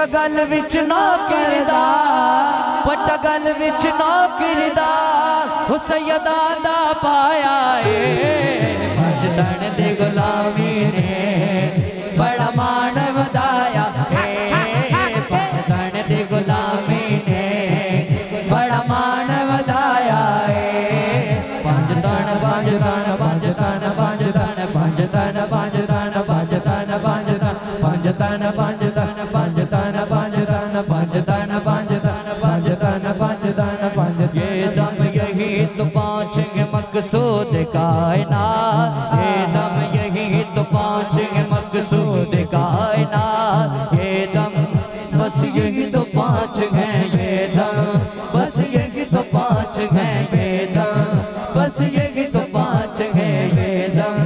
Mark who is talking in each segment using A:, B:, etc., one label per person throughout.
A: पटगल विच नौकर दा पटगल विच नौकर दा हो सैयदा दा पाया पंज तन दे गुलामी ने बड़ा मान वधाया पंज तन दे गुलामी ने बड़ा मान वधाया पंज तन पंज तन पंज तन पंज तन पंज तन पंज तन पंज तन पंज तन पंज तन पंज तन पंज तन पंज तन पंज तन पंज तन पंज तन पंज तन पंज ये दम यही तो पाँच है मकसूद कायनात ये दम यही तो पाँच है मकसूद कायनात ये दम बस यही तो पाँच है ये दम बस यही तो पाँच है ये दम बस यही तो पाँच है ये दम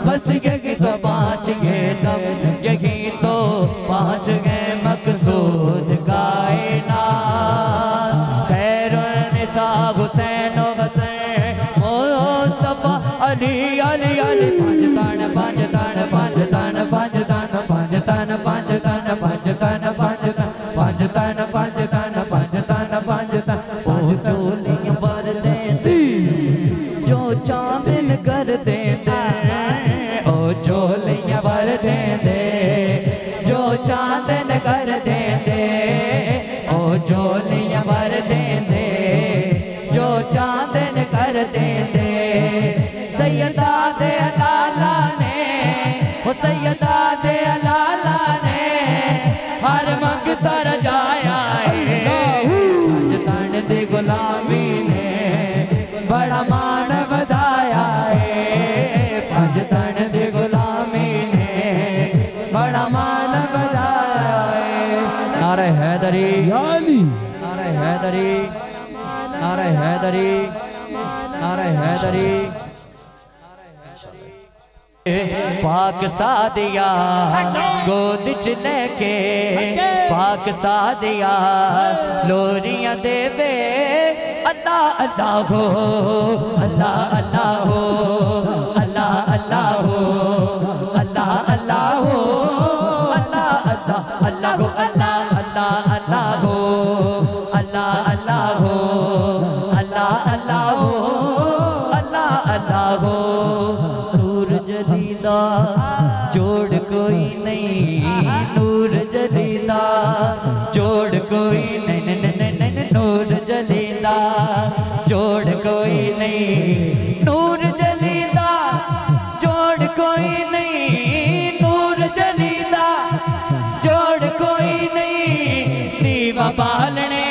A: बस यही तो पाँच ये दम यही तो पाँच है मकसूद कायनात खैरुल निसा हुसैन हसन मुस्तफा अली अली अली पंज तन पंज तन पंज तन पंज तन पंज तन पंज तन पंज तन पंज तन पंज तन पंज तन पंज तन पंज तन ओ चोलियां भर दे जो चांदन कर दे ओ चोलियां भर दे जो चांदन कर दे ओ चोलियां भर दे जो चांदन कर दे सैयदा दे लाला ने ओ सैयदा दे लाला ने हर मंगता रजाया पंज तन दे गुलामी ने बड़ा मान वधाया पंज तन दे गुलामी ने बड़ा मान वधाया नारे हैदरी नारे हैदरी नारे हैदरी नारे हैदरी पाक सादिया गोद च लेके पाक सादिया लोरियां देवे अल्लाह अल्लाह हो अल्लाह अल्लाह हो अल्लाह अल्लाह हो अल्लाह अल्लाह हो अल्लाह अल्लाह अल्लाह हो अल्लाह अल्लाह अल्लाह हो अल्लाह अल्लाह हो अल्लाह अल्लाह हो अल्लाह अल्लाह हो नूर जलीदा जोड़ कोई नहीं नूर जलीदा जोड़ कोई नहीं नूर जलीदा जोड़ कोई नहीं नूर जलीदा जोड़ कोई नहीं नूर जलीदा जोड़ कोई नहीं दीवा बालने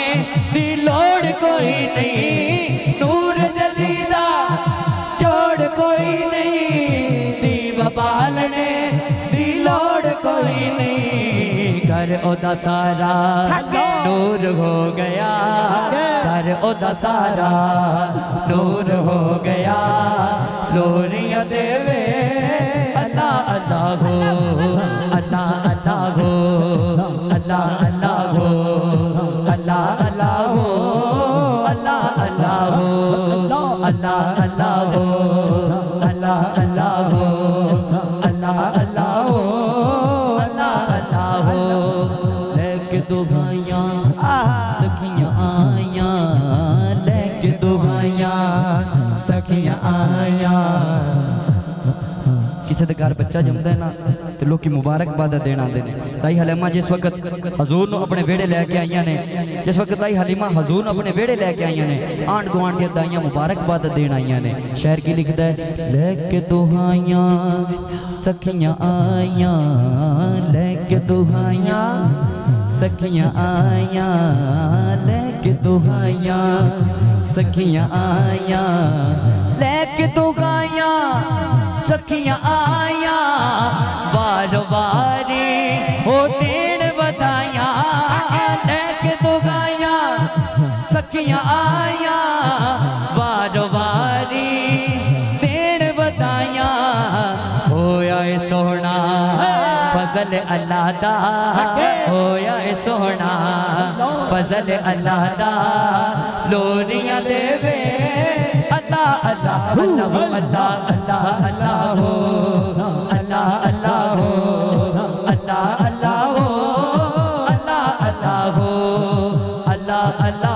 A: दी लोड़ कोई नहीं नूर जलीदा जोड़ कोई नहीं दीवा बालने दी लोड़ कोई नहीं घर ओदा सारा नूर हो गया घर ओदा सारा नूर हो गया लोरियां देवे अल्लाह अल्लाह हो अल्लाह अल्लाह हो अल्लाह अल्लाह हो अल्लाह अल्लाह हो अल्लाह अल्लाह हो अल्लाह अल्लाह हो अल्लाह अल्लाह हो अल्लाह अल्लाह हो अल्लाह अल्लाह हो लेके दो भाइयां सखियां आया लेके दो भाइयां सखियां आया किसी के घर बच्चा जमदा है ना तो लोग मुबारकबाद देना आते हैं ताई हलीमा जिस वक्त हजूर नूं अपने वेड़े लैके आईयां ने जिस वक्त ताई हलीमा हजूर नूं अपने वेड़े लैके आईयां ने आंढ गुआंढ दी दाइयां मुबारकबाद देन आईयां ने शायर की लिखदा है लेके दुहाइयां सखियां आईयां लेके दुहाइयां सखियां आईयां लेके दुहाइयां सखियां आईयां लेके दुहाइयां सखियां आया वारो वारी हो देन बधाइयां लेके दुगाया सखियां आया वारो वारी देन बधाइयां होया ए सोहना फजल अल्लाह दा होया ए सोहना फजल अल्लाह दा लोरियां देवे अल्लाह अल्लाह अल्लाह अल्लाह अल्लाह अल्लाह हो अल्लाह अल्लाह हो अल्लाह अल्लाह हो अल्लाह